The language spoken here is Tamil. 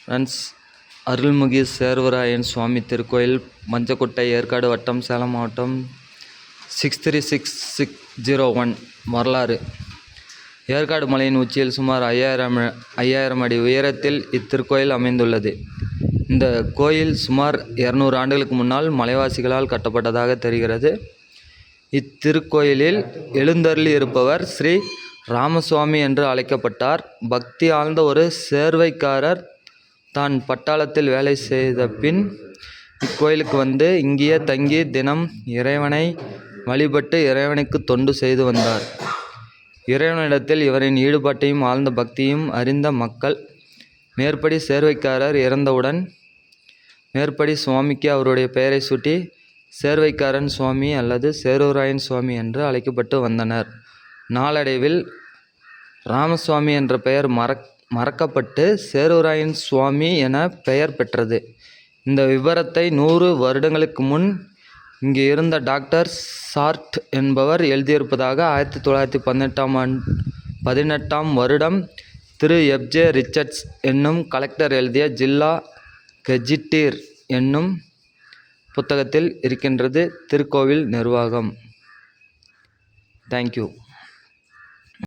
ஃப்ரெண்ட்ஸ், அருள்மிகு சேர்வராயன் சுவாமி திருக்கோயில், மஞ்சக்குட்டை, ஏற்காடு வட்டம், சேலம் மாவட்டம். 636601 வரலாறு. ஏற்காடு மலையின் உச்சியில் சுமார் 5000 அடி உயரத்தில் இத்திருக்கோயில் அமைந்துள்ளது. இந்த கோயில் சுமார் 200 ஆண்டுகளுக்கு முன்னால் மலைவாசிகளால் கட்டப்பட்டதாக தெரிகிறது. இத்திருக்கோயிலில் எழுந்தருளி இருப்பவர் ஸ்ரீ ராமசுவாமி என்று அழைக்கப்பட்டார். பக்தி ஆழ்ந்த ஒரு சேர்வைக்காரர் தான் பட்டாளத்தில் வேலை செய்த பின் இக்கோயிலுக்கு வந்து இங்கேயே தங்கி தினம் இறைவனை வழிபட்டு இறைவனுக்கு தொண்டு செய்து வந்தார். இறைவனிடத்தில் இவரின் ஈடுபாட்டையும் ஆழ்ந்த பக்தியும் அறிந்த மக்கள் மேற்படி சேர்வைக்காரர் இறந்தவுடன் மேற்படி சுவாமிக்கு அவருடைய பெயரை சூட்டி சேர்வைக்காரன் சுவாமி அல்லது சேர்வராயன் சுவாமி என்று அழைக்கப்பட்டு வந்தனர். நாளடைவில் ராமசுவாமி என்ற பெயர் மறக்கப்பட்டு சேர்வராயன் சுவாமி என பெயர் பெற்றது. இந்த விபரத்தை 100 வருடங்களுக்கு முன் இங்கே இருந்த டாக்டர் சார்ட் என்பவர் எழுதியிருப்பதாக 1918ஆம் வருடம் திரு FJ ரிச்சர்ட்ஸ் என்னும் கலெக்டர் எழுதிய ஜில்லா கெஜிட்டீர் என்னும் புத்தகத்தில் இருக்கின்றது. திருக்கோவில் நிர்வாகம். தேங்க்யூ.